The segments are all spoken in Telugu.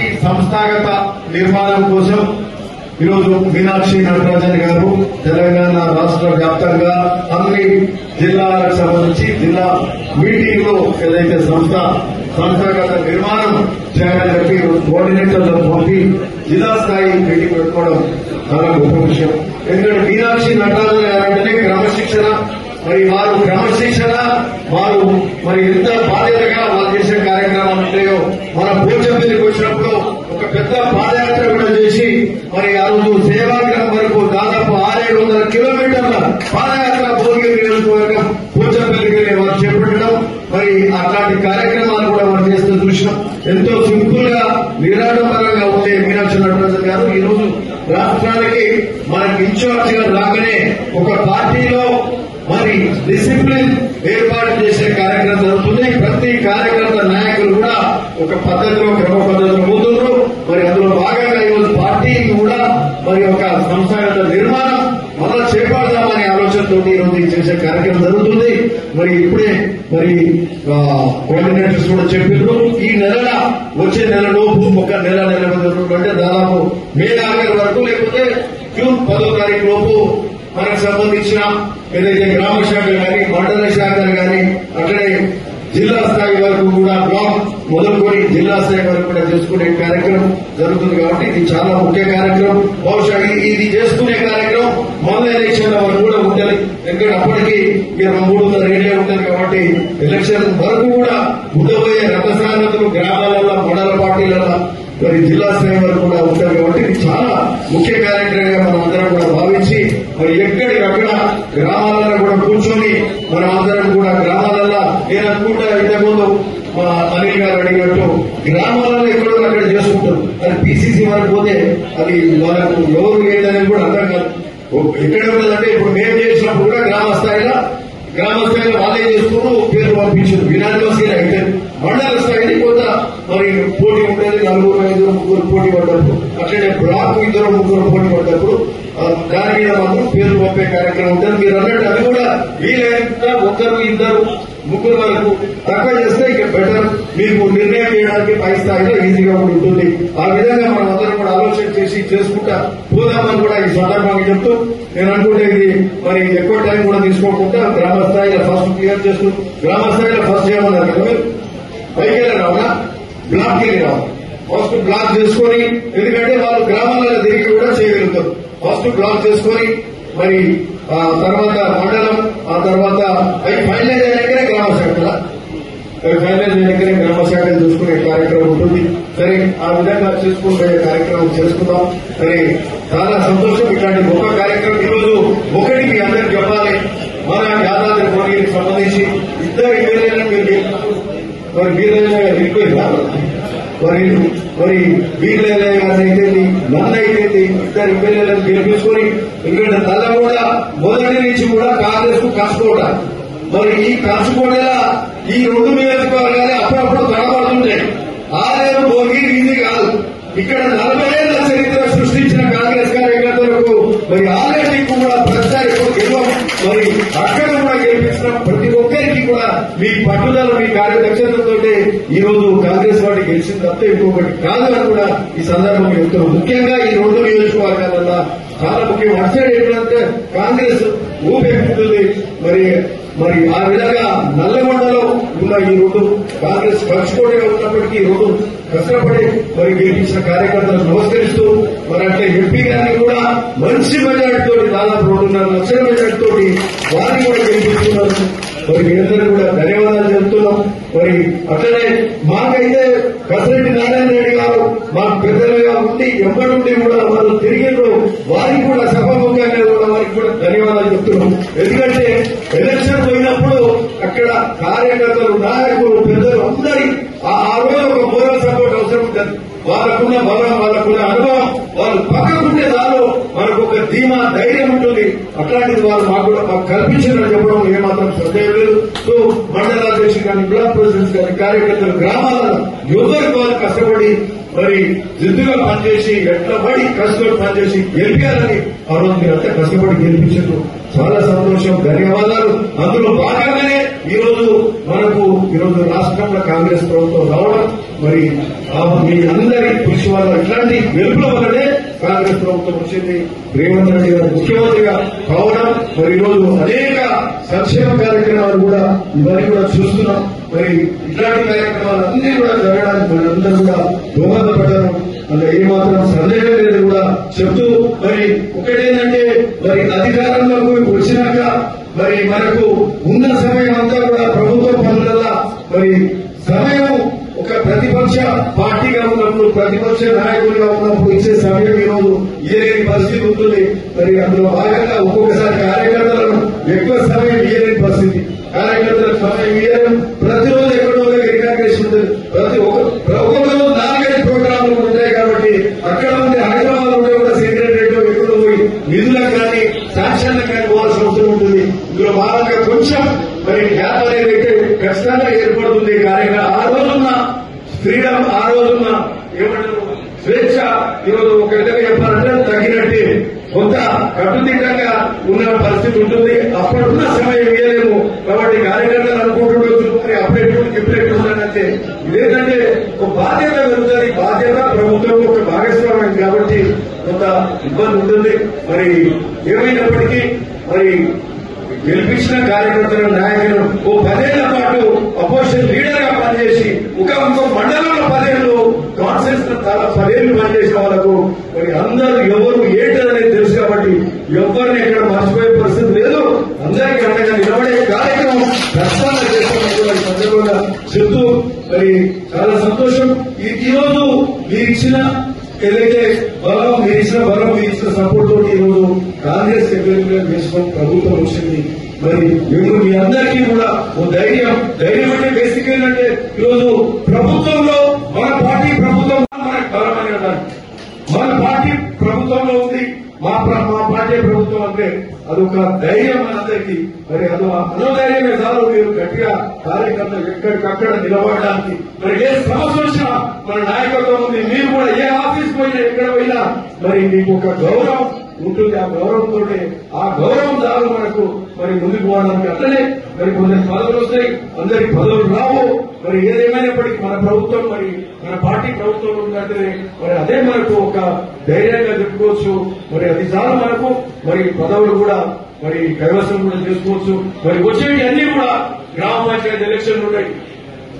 పార్టీ సంస్థాగత నిర్మాణం కోసం ఈరోజు మీనాక్షి నటరాజన్ గారు తెలంగాణ రాష్ట్ర వ్యాప్తంగా అన్ని జిల్లాలకు సంబంధించి జిల్లా మీటింగ్ లో ఏదైతే సంస్థాగత నిర్మాణం చేయాలని చెప్పి కోఆర్డినేటర్లను పంపి జిల్లా స్థాయి మీటింగ్ పెట్టుకోవడం చాలా గొప్ప విషయం. ఎందుకంటే మీనాక్షి నటరాజన్ గారంటేనే క్రమశిక్షణ, మరి వారు క్రమశిక్షణ వారు మరి ఎంత బాధ్యతగా వాళ్ళు చేసే కార్యక్రమాలు ఉంటాయో మన పోచంపల్లికి వచ్చినప్పుడు ఒక పెద్ద పాదయాత్ర కూడా చేసి మరి ఆ రోజు సేవాగ్రహం వరకు దాదాపు 600-700 కిలోమీటర్ల పాదయాత్ర భువనగిరి నియోజకవర్గం పోచంపల్లికి వారు చేపట్టడం, మరి అట్లాంటి కార్యక్రమాలు కూడా మనం చేస్తూ చూసినాం. ఎంతో సింపుల్ గా నిరాడంబరంగా ఉండే మీనాక్షి నటరాజన్ గారు ఈ రోజు రాష్ట్రానికి మనకి ఇన్ఛార్జ్ గా రాగానే ఒక పార్టీలో మరి డిసిప్లిన్ ఏర్పాటు చేసే కార్యక్రమం జరుగుతుంది. ప్రతి కార్యకర్త నాయకులు కూడా ఒక పద్ధతిలో క్రమ పద్ధతిలో పోతున్నారు. మరి అందులో భాగంగా ఈరోజు పార్టీకి కూడా మరి ఒక సంస్థాగత నిర్మాణం మళ్ళా చేపడదామనే ఆలోచనతో ఈరోజు చేసే కార్యక్రమం జరుగుతుంది. మరి ఇప్పుడే మరి కోఆర్డినేటర్స్ కూడా చెప్పారు, ఈ వచ్చే నెల లోపు ఒక నెల అంటే దాదాపు మే 4 వరకు లేకపోతే జూన్ 10వ తారీఖు లోపు మనకు సంబంధించిన ఏదైతే గ్రామ శాఖలు కానీ మండల శాఖలు కానీ అక్కడే జిల్లా స్థాయి వరకు కూడా బ్లాక్ మొదలుకొని జిల్లా స్థాయి వరకు కూడా చేసుకునే కార్యక్రమం జరుగుతుంది. కాబట్టి ఇది చాలా ముఖ్య కార్యక్రమం. బహుశా ఇది చేసుకునే కార్యక్రమం మొన్న ఎలక్షన్ల వరకు కూడా ఉంటుంది. ఎందుకంటే అప్పటికి 300 ఏళ్లే ఉంటుంది. కాబట్టి ఎలక్షన్ వరకు కూడా ఉండబోయే రథసారథులు గ్రామాలలో మండల పార్టీలలో మరి జిల్లా స్థాయి వరకు కూడా ఉంటారు. కాబట్టి ఇది చాలా ముఖ్య కార్యక్రమంగా మనం అందరం కూడా భావించి మరి ఎక్కడికక్కడ గ్రామాలలో కూడా కూర్చొని మనం అందరం కూడా గ్రామాలలో నేను అనుకుంటా ఇంతకుముందు మా అనిల్ గారు అడిగినట్టు గ్రామాలలో ఎక్కడో అక్కడ చేసుకుంటారు. అది పీసీసీ వరకు పోతే అది వాళ్ళకు ఎవరు లేదని కూడా అర్థం కాదు. ఎక్కడ ఉన్నదంటే ఇప్పుడు మేము చేసినప్పుడు కూడా గ్రామ స్థాయిలో వాళ్ళే చేసుకుని పేరు పంపించారు. వినాయకస్థాయిలో అయితే మండల స్థాయిని కొంత మరి పోటీ ఉండేది. 4-5 పోటీ పడ్డప్పుడు అట్లనే బ్లాక్ 2-3 పోటీ పడ్డప్పుడు దాని మీద మాత్రం పేరు పంపే కార్యక్రమం ఉంటుంది. మీరు అన్నట్టు అది కూడా వీలైనంత 1-2-3 వరకు తక్కువ చేస్తే ఇక బెటర్, మీకు నిర్ణయం చేయడానికి పై స్థాయిలో ఈజీగా ఉంటుంది. ఆ విధంగా మనం అందరం కూడా ఆలోచన చేసి చేసుకుంటా పోదామని కూడా ఈ సందర్భంగా చెప్తూ నేను అనుకుంటే ఇది మరి ఎక్కువ టైం కూడా తీసుకోకుండా గ్రామ స్థాయిలో ఫస్ట్ క్లియర్ చేస్తూ గ్రామ స్థాయిలో ఫస్ట్ చేయమన్నారు కదా మీరు పైకి వెళ్ళి రావునా బ్లాక్ వెళ్ళి రావు. ఫస్ట్ బ్లాక్ చేసుకొని, ఎందుకంటే వాళ్ళు గ్రామాలలో తిరిగి కూడా చేయగలుగుతారు. ఫస్ట్ బ్లాక్ చేసుకొని మరి తర్వాత మండలం, ఆ తర్వాత ఫైనలైజ్ అయినాకనే గ్రామ శాఖల గ్రామ శాఖలు చూసుకునే కార్యక్రమం ఉంటుంది. సరే, ఆ విధంగా చేసుకుంటే కార్యక్రమం చేసుకుందాం. సరే, చాలా సంతోషం. ఇట్లాంటి గొప్ప కార్యక్రమం ఈరోజు ఒకటి మీ అందరికి చెప్పాలి. మన యాదాద్రి భువనగిరికి సంబంధించి 2 ఎమ్మెల్యేలను మీరు మరి వీళ్ళైనా మరి వీళ్ళైనా అయితే నన్ను అయితే 2 ఎమ్మెల్యేలను గెలిపించుకొని ఇక్కడ నల్లగొండ మొదటి నుంచి కూడా కాంగ్రెస్ కు కలుసుకోవటం. మరి ఈ కలుసుకోవడా ఈ 2 నియోజకవర్గాలే అప్పుడప్పుడు తడబడుతుంటాయి. ఆరేరు భువనగిరి ఇది కాదు. ఇక్కడ 40 ఏళ్ల చరిత్ర సృష్టించిన కాంగ్రెస్ కార్యకర్తలకు మరి ఆల్రెడీ కూడా ప్రతిసారి గెలవం. మరి అక్కడ కూడా గెలిపించిన ప్రతి ఒక్కరికి కూడా మీ పట్టుదల, మీ కార్యదక్షతతో ఈ రోజు కాంగ్రెస్ పార్టీ గెలిచింది తప్ప ఇంకొకటి కాదు అని కూడా ఈ సందర్భంగా చెప్తున్నాం. ముఖ్యంగా ఈ 2 నియోజకవర్గాల చాలా ముఖ్యం. అసలు ఏంటంటే కాంగ్రెస్ ఊపెక్కుతుంది. మరి ఆ విధంగా నల్లగొండలో ఉన్న ఈ 2 కాంగ్రెస్ పక్షపోటీగా ఉన్నప్పటికీ ఈ 2 కష్టపడి మరి గెలిపించిన కార్యకర్తలకు నమస్కరిస్తూ మరి అంటే ఎంపీ గారిని కూడా మంచి మెజార్టీతో దాదాపు 2.5 లక్షల మెజార్టీతో వారిని కూడా గెలిపిస్తున్నారు. మరి మీ అందరూ కూడా ధన్యవాదాలు చెబుతున్నాం. మరి అట్లనే మాకైతే కసిరెడ్డి నారాయణ రెడ్డి గారు మాకు పెద్దలుగా ఉండి ఎప్పటి నుండి కూడా వాళ్ళు తిరిగినో వారికి కూడా సభాముఖంగా కూడా వారికి కూడా ధన్యవాదాలు చెప్తున్నాం. ఎందుకంటే ఎలక్షన్ పోయినప్పుడు అక్కడ కార్యకర్తలు, నాయకులు, పెద్దలు అందరి ఆ రోజు ఒక మోరల్ సపోర్ట్ అవసరం ఉంటుంది. వాళ్ళకున్న బలం, వాళ్ళకున్న అనుభవం, వాళ్ళు పక్కకుంటే చాలు మనకు ఒక ధీమా, ధైర్యం ఉంటుంది. అట్లాంటిది వాళ్ళు మాకు కల్పించారని చెప్పడం ఏమాత్రం సందేహం లేదు. సో మండల అధ్యక్షులు కానీ, బ్లాక్ ప్రెసిడెంట్స్ కానీ, కార్యకర్తలు గ్రామాలలో ఎవరికి వాళ్ళు కష్టపడి మరి జిద్దుగా పనిచేసి ఎట్లా పడి కష్టపడి పనిచేసి గెలిపారని ఆ రోజు మీరంతా కష్టపడి గెలిపించారు. చాలా సంతోషం, ధన్యవాదాలు. అందులో భాగంగానే ఈరోజు రాష్ట్రంలో కాంగ్రెస్ ప్రభుత్వం రావడం మరి మీ అందరి కృషి వల్ల ఇట్లాంటి గెలుపుల వల్లనే కాంగ్రెస్ ప్రభుత్వం వచ్చింది. రేవంత్ రెడ్డి గారు ముఖ్యమంత్రిగా కావడం మరి ఈరోజు అనేక సంక్షేమ కార్యక్రమాలు కూడా ఇవన్నీ కూడా చూస్తున్నాం. మరి ఇట్లాంటి కార్యక్రమాలు అన్ని కూడా జరగడానికి మనందరూ కూడా దోహదపడ్డారు. అందులో ఏమాత్రం సందేహం లేదు కూడా చెప్తూ మరి ఒకటేంటంటే మరి అధికారంలోకి వచ్చినాక మరి మనకు ఉన్న సమయం అంతా కూడా ప్రభుత్వ పనులలో మరి సమయం ఒక ప్రతిపక్ష పార్టీగా ఉన్నప్పుడు ప్రతిపక్ష నాయకులుగా ఉన్నప్పుడు ఇచ్చే సమయం ఈరోజు ఇయ్యలేని పరిస్థితి ఉంటుంది. మరి అందులో భాగంగా ఒక్కొక్కసారి కార్యకర్తలను ఎక్కువ సమయం ఇయ్యలేని పరిస్థితి, కార్యకర్తలకు సమయం ఇయ్యడం ప్రతిరోజు ఎక్కడో ఇన్కాగ్రేషన్ ఉంటుంది. ఒక్కొక్క రోజు 4-5 ప్రోగ్రాంలు ఉంటాయి కాబట్టి అక్కడ ఉండే హైదరాబాద్ ఉండే కూడా సెక్రటరేట్ ఎక్కడో పోయి నిధులకు కానీ శాంక్షన్లకు కానీ పోవాల్సిన అవసరం ఉంటుంది. ఇందులో భాగంగా కొంచెం మరి గ్యాప్ అనేది అయితే ఖచ్చితంగా ఏర్పడుతుంది. కార్యంగా ఆ రోజున్న ఫ్రీడమ్, ఆ రోజున్న ఏమంటారు స్వేచ్ఛ ఈరోజు ఒక విధంగా చెప్పాలంటే తగ్గినట్టే కొంత కట్టుదిట్టంగా ఉన్న పరిస్థితి ఉంటుంది. అప్పుడున్న సమయం ఇవ్వలేము కాబట్టి కార్యకర్తలు అనుకుంటుండొచ్చు మరి అప్పుడెప్పుడు ఎప్పుడెప్పుడు ఉన్నానంటే ఇదేంటంటే ఒక బాధ్యత పెరుగుతుంది. బాధ్యత ప్రభుత్వం ఒక భాగస్వామ్యం కాబట్టి కొంత ఇబ్బంది ఉంటుంది. మరి ఏమైనప్పటికీ మరి గెలిపించిన కార్యకర్తల నాయకులు ఓ 10 ఏళ్ల పాటు అపోజిషన్ లీడర్ గా పనిచేసి ఇంకో మండలంలో 10 ఏళ్లు కాన్ఫరెన్స్ 10 ఏళ్లు పనిచేసిన వాళ్ళకు మరి అందరూ ఎవరు ఏంటనేది తెలుసు కాబట్టి ఎవరిని ఎక్కడ మర్చిపోయే పరిస్థితి లేదు. అందరికీ అండగా నిలబడే కార్యక్రమం ప్రస్తావన చేస్తున్నటువంటి సందర్భంగా చెప్తూ మరి చాలా సంతోషం. ఈ రోజు మీరిచ్చిన ఏదైతే బలం, మీరిచ్చిన బలం, మీరిచ్చిన సపోర్ట్ తోటి ఈరోజు కాంగ్రెస్ ఎమ్మెల్యేగా వేసుకొని ప్రభుత్వం వచ్చింది. మరి ఇప్పుడు మీ అందరికీ కూడా ఓ ధైర్యం అంటే బేసిక్ ఏంటంటే ఈరోజు ప్రభుత్వంలో మన పార్టీ ప్రభుత్వం మనకు బలమైన దాన్ని మన పార్టీ ప్రభుత్వంలో ఉంది, మా పార్టీ ప్రభుత్వం అంటే అదొక ధైర్యం మనందరికీ. మరి మనోధైర్యమే చాలు మీరు గట్టిగా కార్యకర్తలు ఎక్కడికక్కడ నిలబడడానికి. మరి ఏ సమస్య వచ్చినా మన నాయకత్వం ఉంది. మీరు కూడా ఏ ఆఫీస్ పోయినా ఎక్కడ పోయినా మరి మీకు ఒక గౌరవం ఉంటుంది. ఆ గౌరవంతో ఆ గౌరవం చాలు మనకు మరి ముందుకు పోవడానికి. అట్లనే మరి కొందరు పదవులు వస్తాయి, అందరికి పదవులు రావు. మరి ఏదేమైనప్పటికీ మన ప్రభుత్వం మరి మన పార్టీ ప్రభుత్వం ఉందంటే మరి అదే మనకు ఒక ధైర్యంగా చెప్పుకోవచ్చు. మరి అది చాలు మనకు. మరి పదవులు కూడా మరి కైవసం కూడా చేసుకోవచ్చు. మరి వచ్చేవి అన్ని కూడా గ్రామ పంచాయతీ ఎలక్షన్లు ఉన్నాయి,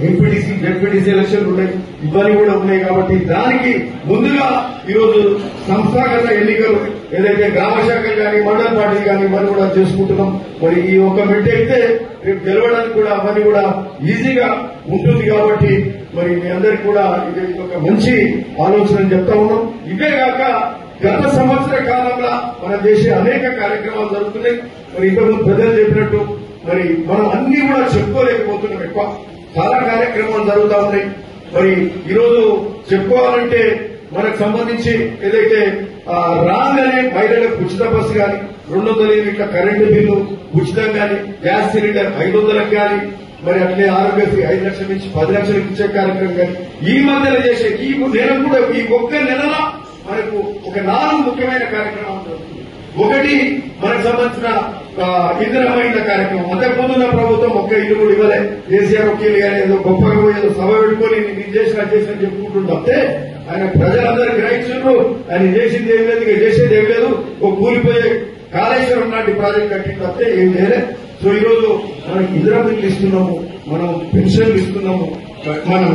ఎంపీటీసీ జెడ్పీటీసీ ఎలక్షన్లు ఉన్నాయి, ఇవన్నీ కూడా ఉన్నాయి. కాబట్టి దానికి ముందుగా ఈరోజు సంస్థాగత ఎన్నికలు ఏదైతే గ్రామ శాఖలు కానీ మండల పార్టీలు కానీ ఇవన్నీ కూడా చేసుకుంటున్నాం. మరి ఈ ఒక్క మెట్టు అయితే రేపు గెలవడానికి కూడా అవన్నీ కూడా ఈజీగా ఉంటుంది. కాబట్టి మరి మీ అందరికీ కూడా ఇది ఒక మంచి ఆలోచన చెప్తా ఉన్నాం. ఇవే కాక గత సంవత్సర కాలంలో మనం చేసే అనేక కార్యక్రమాలు జరుగుతున్నాయి. మరి ఇంతకుముందు పెద్దలు చెప్పినట్టు మరి మనం అన్ని కూడా చెప్పుకోలేకపోతున్నాం. ఎక్కువ చాలా కార్యక్రమాలు జరుగుతూ ఉన్నాయి. మరి ఈరోజు చెప్పుకోవాలంటే మనకు సంబంధించి ఏదైతే రాగానే మహిళలకు ఉచిత బస్సు కానీ 200 యూనిట్ల కరెంటు బిల్లు ఉచితం కానీ గ్యాస్ సిలిండర్ 500లకు కానీ మరి అట్లే ఆరోగ్యశ్రీ 5 లక్షల నుంచి 10 లక్షలకు ఇచ్చే కార్యక్రమం కానీ ఈ మధ్యలో చేసే ఈ నెల కూడా ఈ ఒక్క నెలలో మనకు ఒక 4 ముఖ్యమైన కార్యక్రమాలు జరుగుతుంది. ఒకటి మనకు సంబంధించిన ఇందిరమ్మ కార్యక్రమం. అంతకుముందున్న ప్రభుత్వం ఒక్క ఇల్లు కూడా ఇవ్వలే. కేసీఆర్ ఒక ఇల్లు కానీ ఏదో గొప్పగా ఏదో సభ పెట్టుకుని నేను చేసిన చెప్పుకుంటుంటే ఆయన ప్రజలందరూ గ్రహించారు. ఆయన చేసింది ఏం లేదు, ఇక చేసేది ఏం లేదు. ఒక కూలిపోయే కాళేశ్వరం లాంటి ప్రాజెక్ట్ కట్టిన తప్పితే ఏం చేయలేదు. సో ఈరోజు మనం ఇందిరమ్మ ఇల్లు ఇస్తున్నాము, మనం పెన్షన్లు ఇస్తున్నాము, మనం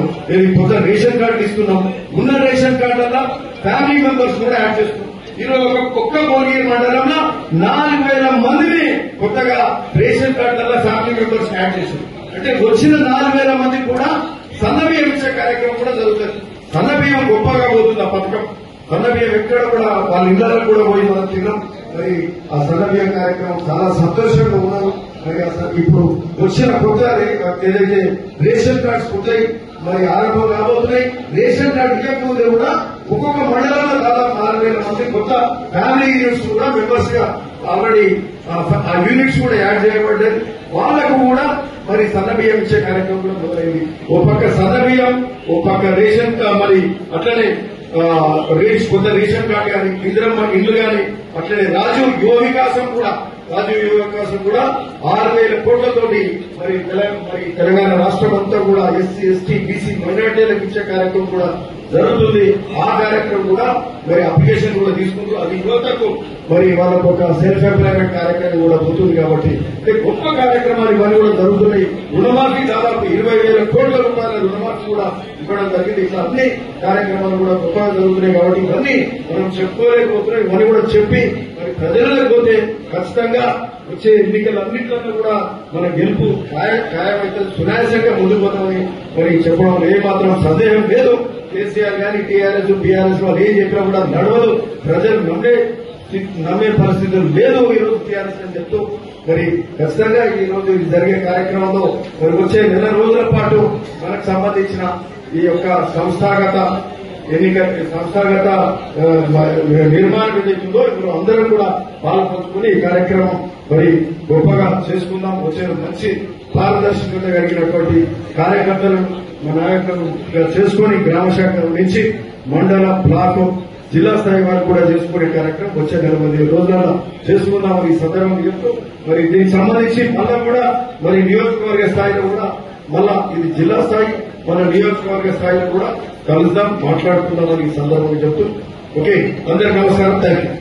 కొత్త రేషన్ కార్డులు ఇస్తున్నాము. ఉన్న రేషన్ కార్డుల ఫ్యామిలీ మెంబర్స్ కూడా యాడ్ చేస్తున్నాం. ఈరోజు ఒక్క భువనగిరి మండలంలో 4000 మందిని కొత్తగా రేషన్ కార్డులలో ఫ్యామిలీ మెంబర్స్ యాడ్ చేశారు. అంటే వచ్చిన 4000 మందికి కూడా సన్నబియ్యం ఇచ్చే కార్యక్రమం కూడా జరుగుతుంది. సన్నబియ్యం గొప్పగా పోతుంది ఆ పథకం. సన్నబియ్యం ఎక్కడ కూడా వాళ్ళ ఇళ్లలో కూడా పోయి మనం తిన్నాం. మరి ఆ సన్నబియ్యం కార్యక్రమం చాలా సంతోషంగా ఉన్నారు. మరి ఇప్పుడు వచ్చిన కొత్త ఏదైతే రేషన్ కార్డ్స్ కొత్తవి మరి ఆరంభం కాబోతున్నాయి. రేషన్ కార్డు ఇవ్వకపోతే కూడా ఒక్కొక్క మండలంలో దాదాపు 4000 మంది కొత్త ఫ్యామిలీ యూనిట్స్ కూడా మెంబర్స్ గా ఆల్రెడీ ఆ యూనిట్స్ కూడా యాడ్ చేయబడ్డాయి. వాళ్లకు కూడా మరి సన్నబియ్యం ఇచ్చే కార్యక్రమం కూడా మొదలైంది. ఓ పక్క సన్నబియ్యం, ఓ పక్క రేషన్ మరి అట్లనే కొత్త రేషన్ కార్డు కానీ ఇందిరమ్మ ఇల్లు కానీ అట్లనే రాజీవ్ యువ వికాసం కూడా 6,000 కోట్లతోటి మరి తెలంగాణ రాష్ట్రం అంతా కూడా ఎస్సీ ఎస్టీ బీసీ మైనార్టీలకు ఇచ్చే కార్యక్రమం కూడా జరుగుతుంది. ఆ కార్యక్రమం కూడా మరి అప్లికేషన్ కూడా తీసుకుంటూ అది యువతకు మరి వాళ్ళకు ఒక సెల్ఫ్ ఎంప్లాయ్మెంట్ కార్యక్రమం కూడా పోతుంది. కాబట్టి గొప్ప కార్యక్రమాలు ఇవన్నీ కూడా జరుగుతున్నాయి. రుణమాఫీ దాదాపు 20,000 కోట్ల రూపాయల రుణమాఫీ కూడా ఇవ్వడం జరిగింది. ఇట్లా అన్ని కార్యక్రమాలు కూడా గొప్పగా జరుగుతున్నాయి. కాబట్టి ఇవన్నీ మనం చెప్పుకోలేకపోతున్నాం. ఇవన్నీ కూడా చెప్పి మరి ప్రజలకు పోతే ఖచ్చితంగా వచ్చే ఎన్నికలన్నింటిలో కూడా మన గెలుపు ఖాయమైతే సునాయాసంగా ముందుకు పోతామని మరి చెప్పడం ఏమాత్రం సందేహం లేదు. కేసీఆర్ గాని టీఆర్ఎస్ బీఆర్ఎస్ వాళ్ళు ఏం చెప్పినా కూడా నడవదు. ప్రజలు నమ్మే పరిస్థితులు లేదు ఈరోజు టీఆర్ఎస్ అని చెప్తూ మరి ఖచ్చితంగా ఈ రోజు జరిగే కార్యక్రమంలో మరి వచ్చే నెల రోజుల పాటు మనకు సంబంధించిన ఈ యొక్క సంస్థాగత నిర్మాణం ఏదైతుందో ఇప్పుడు అందరం కూడా పాల్పంచుకుని ఈ కార్యక్రమం మరి గొప్పగా చేసుకుందాం. వచ్చే మంచి పారదర్శకత కలిగినటువంటి కార్యకర్తలు మన నాయకులుగా చేసుకుని గ్రామ శాఖ నుంచి మండల బ్లాక్ జిల్లా స్థాయి వారికి కూడా చేసుకునే కార్యక్రమం వచ్చే 40 రోజులలో చేసుకుందామని ఈ సందర్భంగా చెప్తూ మరి దీనికి సంబంధించి మళ్ళా కూడా మరి నియోజకవర్గ స్థాయిలో కూడా మళ్ళా ఇది జిల్లా స్థాయి మన నియోజకవర్గ స్థాయిలో కూడా కలుద్దాం, మాట్లాడుకుందామని ఈ సందర్భంగా చెప్తూ ఓకే అందరికీ నమస్కారం. Thank you.